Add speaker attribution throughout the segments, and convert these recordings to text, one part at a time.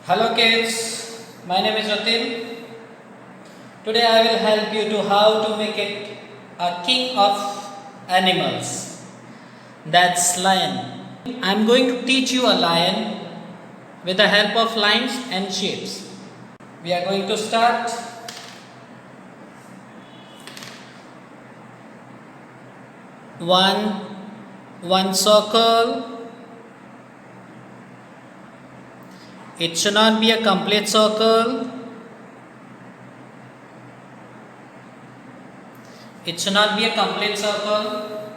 Speaker 1: Hello kids, my name is Jatin. Today I will help you to how to make it a king of animals. That's lion. I'm going to teach you a lion with the help of lines and shapes. We are going to start. One circle. It should not be a complete circle. It should not be a complete circle.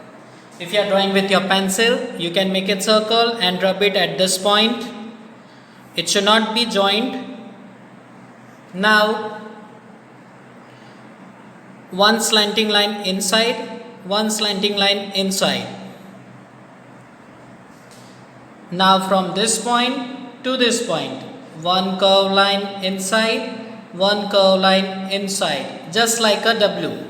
Speaker 1: If you are drawing with your pencil, you can make it circle and rub it at this point. It should not be joined. Now, one slanting line inside, one slanting line inside. Now from this point to this point, one curved line inside, one curved line inside, just like a W.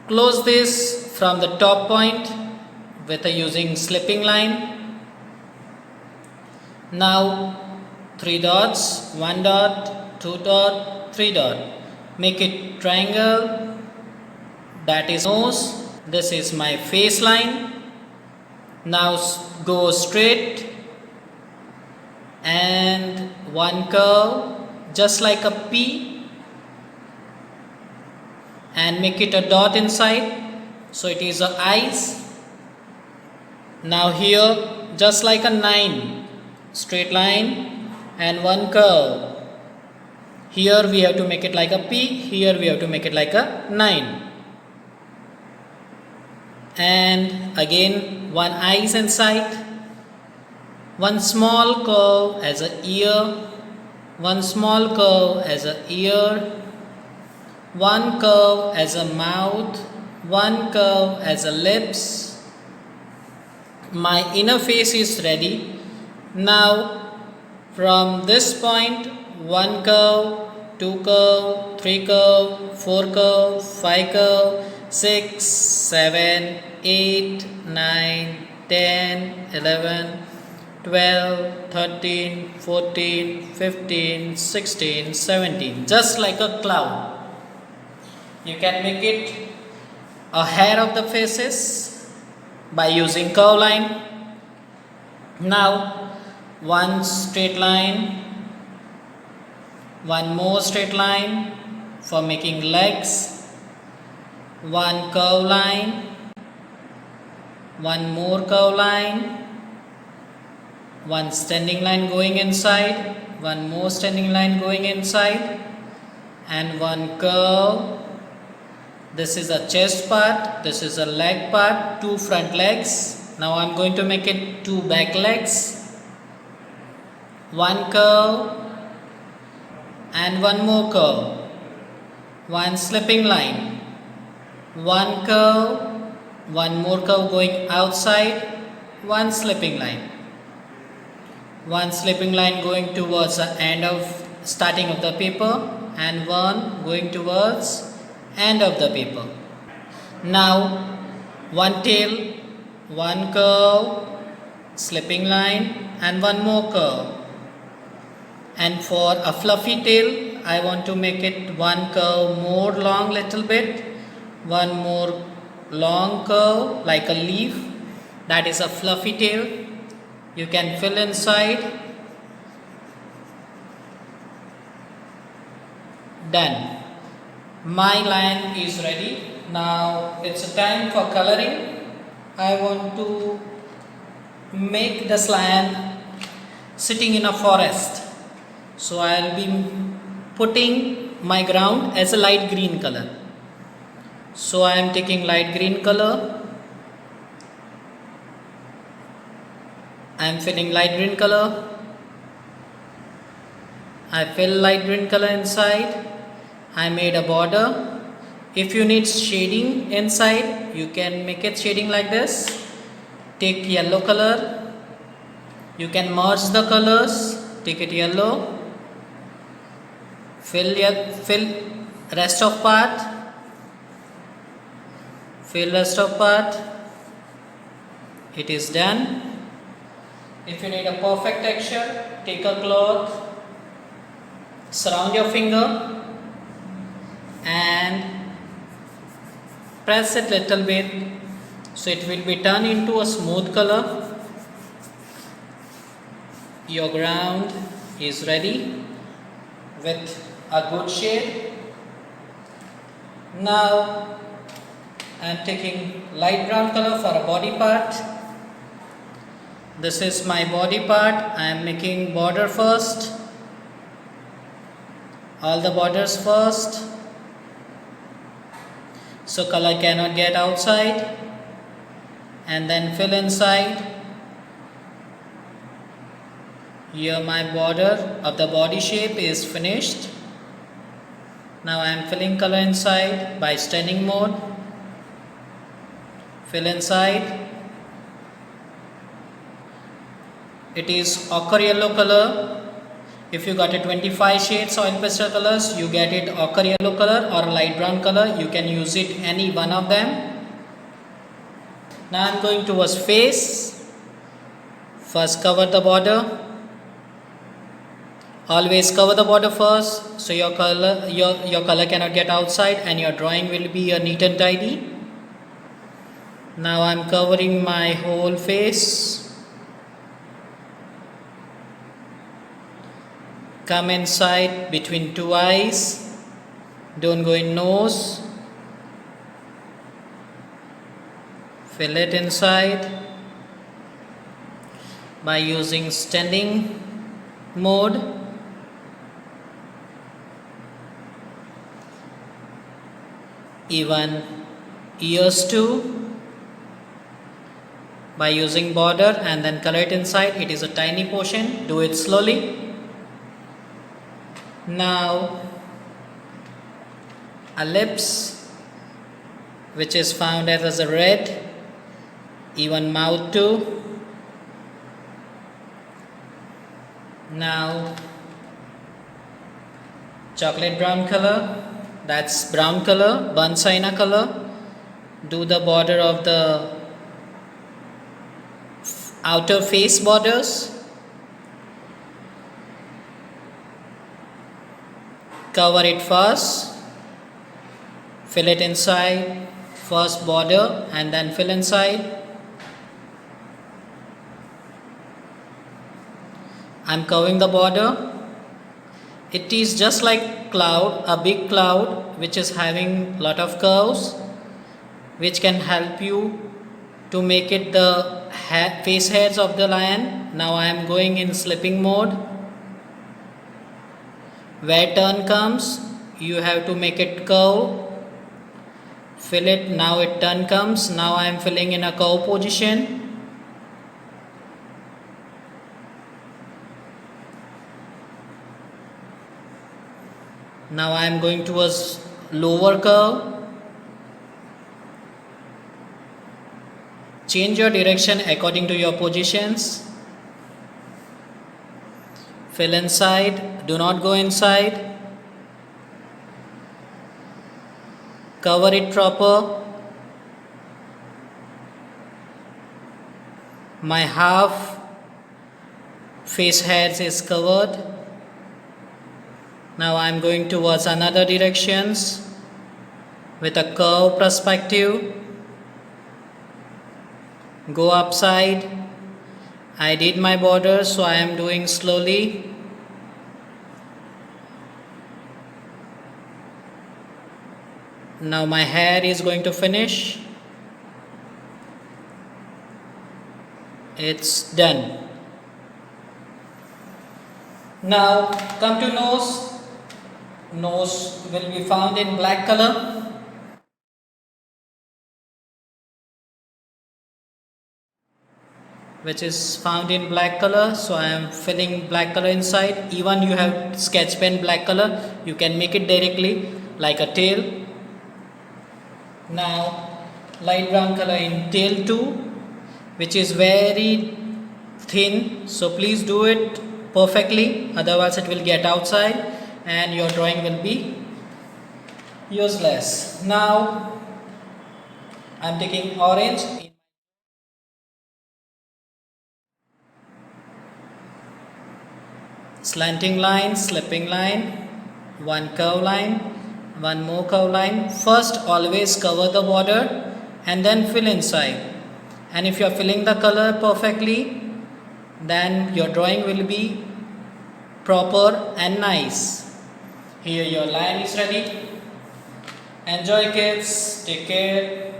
Speaker 1: Close this from the top point with using slipping line. Now 3 dots, 1 dot, 2 dot, 3 dot. Make it triangle. That is nose. This is my face line. Now go straight and one curve just like a P and make it a dot inside, so it is a eyes. Now here just like a 9, straight line and one curve. Here we have to make it like a P, here we have to make it like a 9. And again one eyes inside, one small curve as a ear, one small curve as a ear, one curve as a mouth, one curve as a lips. My inner face is ready. Now from this point, one curve, two curve, three curve, four curve, five curve, 6, 7, 8, 9, 10, 11, 12, 13, 14, 15, 16, 17, just like a cloud. You can make it a hair of the faces by using curve line. Now one straight line, one more straight line for making legs, one curve line, one more curve line, one standing line going inside, one more standing line going inside, and one curve. This is a chest part, this is a leg part, 2 front legs. Now I am going to make it 2 back legs, one curve and one more curve, one slipping line, one curve, one more curve going outside, one slipping line, one slipping line going towards the end of starting of the paper, and one going towards end of the paper. Now one tail, one curve, slipping line and one more curve. And for a fluffy tail, I want to make it one curve more long little bit, one more long curve like a leaf. That is a fluffy tail. You can fill inside. Done. My lion is ready. Now it's a time for coloring. I want to make this lion sitting in a forest. So I'll be putting my ground as a light green color. So I am taking light green color. I am filling light green color. I fill light green color inside. I made a border. If you need shading inside, you can make it shading like this. Take yellow color. You can merge the colors. Take it yellow. Fill rest of part. Fill rest of part. It is done. If you need a perfect texture, take a cloth, surround your finger and press it little bit so it will be turned into a smooth color. Your ground is ready with a good shade. Now I am taking light brown color for a body part. This is my body part. I am making border first. All the borders first. So color cannot get outside. And then fill inside. Here my border of the body shape is finished. Now I am filling color inside by staining mode. Fill inside. It is ochre yellow color. If you got a 25 shades oil pastel colors, you get it ochre yellow color or light brown color. You can use it any one of them. Now I am going towards face. First cover the border. Always cover the border first so your color cannot get outside and your drawing will be neat and tidy. Now I am covering my whole face. Come inside between two eyes. Don't go in nose. Fill it inside by using staining mode. Even ears too. By using border and then color it inside. It is a tiny portion. Do it slowly. Now a lips which is found as a red. Even mouth too. Now chocolate brown color. That's brown color, Bansaina color. Do the border of the outer face borders. Cover it first. Fill it inside. First border and then fill inside. I'm covering the border. It is just like cloud, a big cloud which is having lot of curves which can help you to make it the face hairs of the lion. Now I am going in slipping mode. Where turn comes, you have to make it curve. Fill it, now it turn comes. Now I am filling in a curve position. Now I am going towards lower curve. Change your direction according to your positions. Fill inside, do not go inside. Cover it proper. My half face hairs is covered. Now I am going towards another directions with a curve perspective. Go upside. I did my border, so I am doing slowly. Now my hair is going to finish. It's done. Now come to nose. Nose will be found in black color. Which is found in black color, so I am filling black color inside. Even you have sketch pen black color, you can make it directly like a tail. Now light brown color in tail too, which is very thin, so please do it perfectly, otherwise it will get outside and your drawing will be useless. Now I am taking orange. slanting line, slipping line, one curve line, one more curve line. First always cover the border and then fill inside. And if you are filling the color perfectly, then your drawing will be proper and nice. Here your line is ready. Enjoy kids, take care.